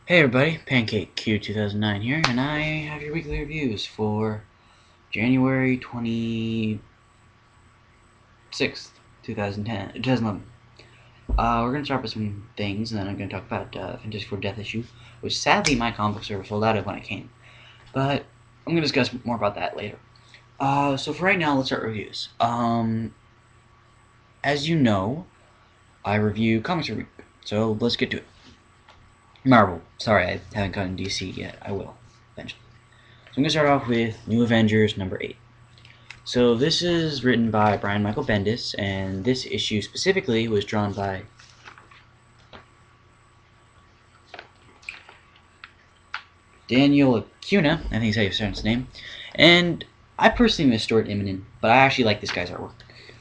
Hey everybody, Pancake Q 2009 here, and I have your weekly reviews for January 26th, 2010, 2011. We're going to start with some things, and then I'm going to talk about Avengers for Death issue, which sadly my comic book store sold out of when it came. But I'm going to discuss more about that later. So for right now, let's start reviews. As you know, I review comics every week, so let's get to it. Marvel. Sorry, I haven't gotten DC yet. I will, eventually. So I'm going to start off with New Avengers number 8. So this is written by Brian Michael Bendis, and this issue specifically was drawn by Daniel Acuna, I think is how you pronounce his name. And I personally miss Stuart Immonen, but I actually like this guy's artwork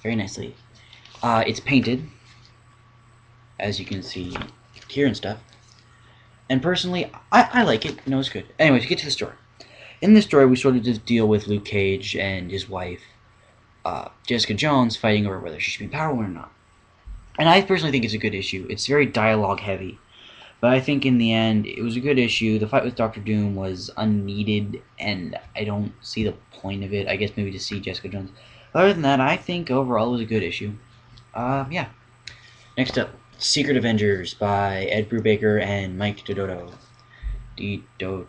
very nicely. It's painted, as you can see here and stuff. And personally, I like it. You know, it's good. Anyways, to get to the story. In this story, we sort of just deal with Luke Cage and his wife, Jessica Jones, fighting over whether she should be Power Woman or not. And I personally think it's a good issue. It's very dialogue heavy, but I think in the end it was a good issue. The fight with Doctor Doom was unneeded, and I don't see the point of it. I guess maybe to see Jessica Jones. Other than that, I think overall it was a good issue. Yeah. Next up, Secret Avengers by Ed Brubaker and Mike Dodotto. Dotto,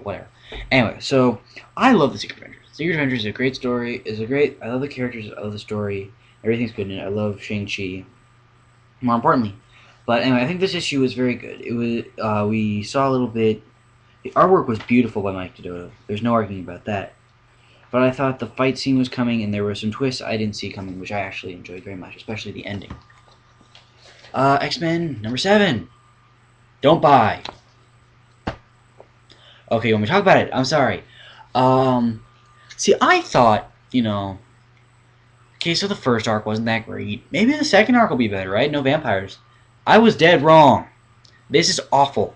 whatever. Anyway, so I love the Secret Avengers. Secret Avengers is a great story. I love the characters. I love the story. Everything's good in it. I love Shang-Chi. More importantly, but anyway, I think this issue was very good. It was. We saw a little bit. The artwork was beautiful by Mike Dodotto. There's no arguing about that. But I thought the fight scene was coming, and there were some twists I didn't see coming, which I actually enjoyed very much, especially the ending. X-Men number 7. Don't buy. Okay, you want me to talk about it? I'm sorry. See, I thought, okay, so the first arc wasn't that great. Maybe the second arc will be better, right? No vampires. I was dead wrong. This is awful.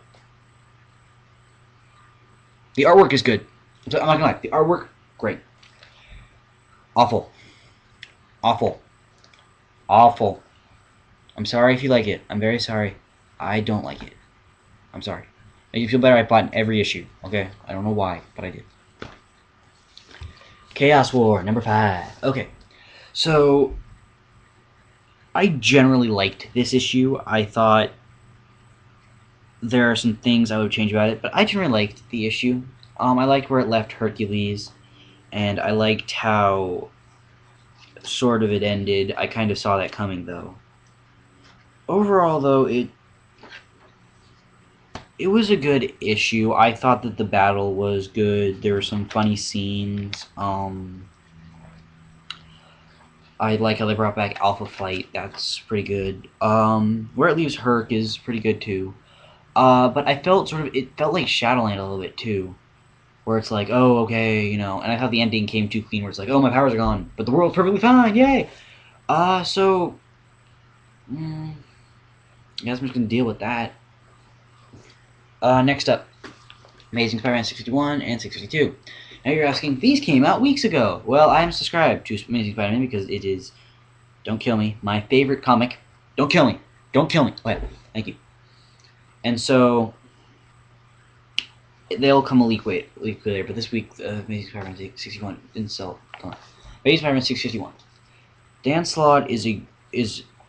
The artwork is good. I'm not gonna lie. The artwork, great. Awful. Awful. Awful. I'm sorry if you like it. I'm very sorry. I don't like it. I'm sorry. Make you feel better, I bought in every issue. Okay? I don't know why, but I did. Chaos War, number 5. Okay. So, I generally liked this issue. I thought there are some things I would change about it, but I generally liked the issue. I liked where it left Hercules, and I liked how sort of it ended. I kind of saw that coming, though. Overall, though, it was a good issue. I thought that the battle was good. There were some funny scenes. I like how they brought back Alpha Flight. That's pretty good. Where it leaves Herc is pretty good too. But I felt it felt like Shadowland a little bit too, where it's like, oh, okay, and I thought the ending came too clean, where it's like, oh, my powers are gone, but the world's perfectly fine, yay. So, I guess I'm just gonna deal with that. Next up, Amazing Spider-Man 651 and 652. Now you're asking, these came out weeks ago. Well, I am subscribed to Amazing Spider-Man because it is, don't kill me, my favorite comic. Don't kill me. Don't kill me. Okay, thank you. And so, they'll come a week later, but this week, Amazing Spider-Man 661 didn't sell. Amazing Spider-Man 651. Dan Slott is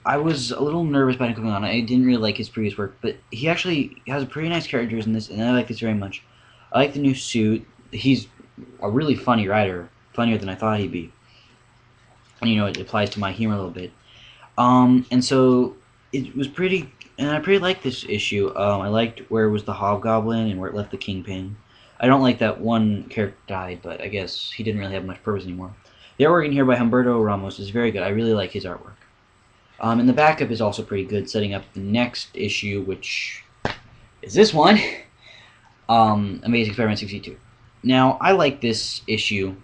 I was a little nervous about him coming on. I didn't really like his previous work, but he actually has pretty nice characters in this, and I like this very much. I like the new suit. He's a really funny writer, funnier than I thought he'd be. And it applies to my humor a little bit. And so it was pretty, and I pretty liked this issue. I liked where it was the Hobgoblin and where it left the Kingpin. I don't like that one character died, but I guess he didn't really have much purpose anymore. The artwork in here by Humberto Ramos is very good. I really like his artwork. And the backup is also pretty good, setting up the next issue, which is this one, Amazing Spider-Man 62. Now, I like this issue.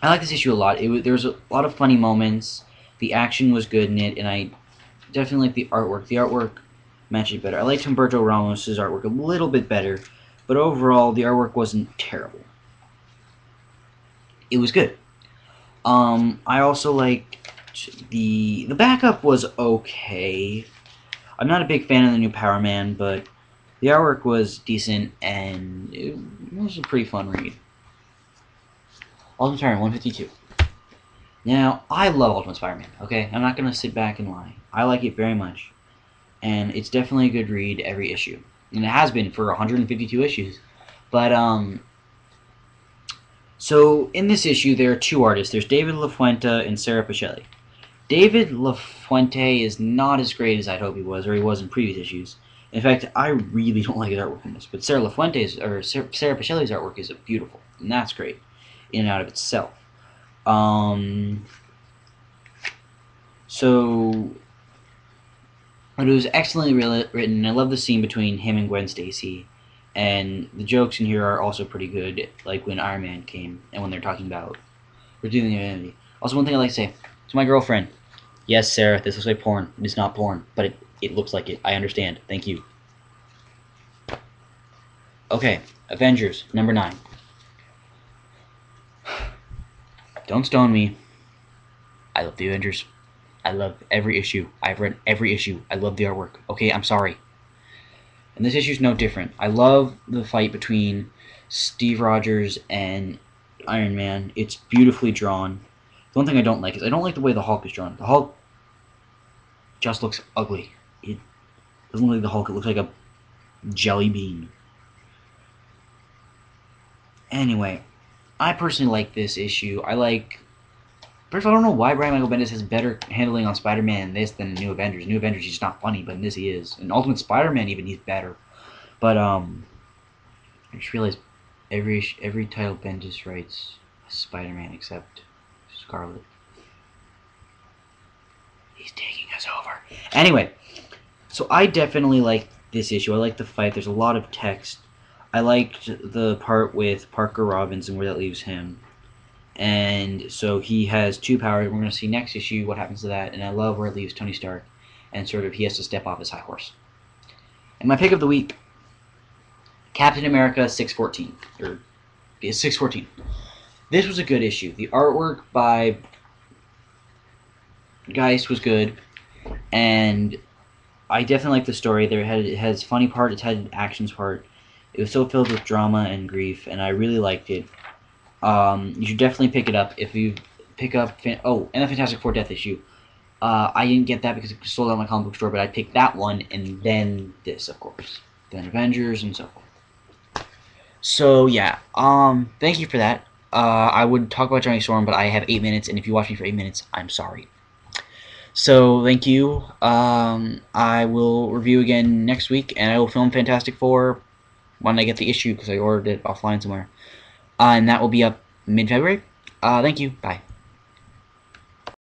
I like this issue a lot. There was a lot of funny moments. The action was good in it, and I definitely like the artwork. The artwork matched it better. I liked Humberto Ramos' artwork a little bit better, but overall, the artwork wasn't terrible. It was good. I also liked the backup was okay. I'm not a big fan of the new Power Man, but The artwork was decent, and it was a pretty fun read. Ultimate Spider-Man 152. Now, I love Ultimate Spider-Man, okay? I'm not going to sit back and lie. I like it very much. And it's definitely a good read every issue. And it has been for 152 issues. But, so in this issue, there are two artists. There's David LaFuente and Sarah Pichelli. David LaFuente is not as great as I'd hope he was, or he was in previous issues. In fact, I really don't like his artwork in this. But Sarah Pichelli's artwork is beautiful, and that's great in and out of itself. So it was excellently written. I love the scene between him and Gwen Stacy, and the jokes in here are also pretty good, like when Iron Man came and when they're talking about redeeming the identity. Also, one thing I like to say to my girlfriend: yes, Sarah, this looks like porn. It is not porn, but it looks like it. I understand. Thank you. Okay, Avengers number 9. Don't stone me. I love the Avengers. I love every issue. I've read every issue. I love the artwork. Okay, I'm sorry. And this issue's no different. I love the fight between Steve Rogers and Iron Man. It's beautifully drawn. The one thing I don't like is I don't like the way the Hulk is drawn. The Hulk just looks ugly. It doesn't look like the Hulk. It looks like a jelly bean. Anyway, I personally like this issue. First of all, I don't know why Brian Michael Bendis has better handling on Spider-Man in this than New Avengers. New Avengers, he's not funny, but in this he is. In Ultimate Spider-Man, even, he's better. But, I just realized every title Bendis writes Spider-Man except Scarlet. He's taking us over. Anyway, so I definitely like this issue. I like the fight. There's a lot of text. I liked the part with Parker Robbins and where that leaves him. And so he has 2 powers. We're going to see next issue what happens to that. And I love where it leaves Tony Stark. And sort of he has to step off his high horse. And my pick of the week, Captain America 614. Or 614. This was a good issue. The artwork by Geist was good. And I definitely like the story. It has funny part. It had actions part. It was so filled with drama and grief. And I really liked it. You should definitely pick it up if you pick up... and the Fantastic Four Death issue. I didn't get that because it was sold out in my comic book store, but I picked that one and then this, of course. Then Avengers and so forth. So, yeah. Thank you for that. I would talk about Johnny Storm, but I have 8 minutes, and if you watch me for 8 minutes, I'm sorry. So, thank you. I will review again next week, and I will film Fantastic Four when I get the issue, because I ordered it offline somewhere. And that will be up mid-February. Thank you. Bye.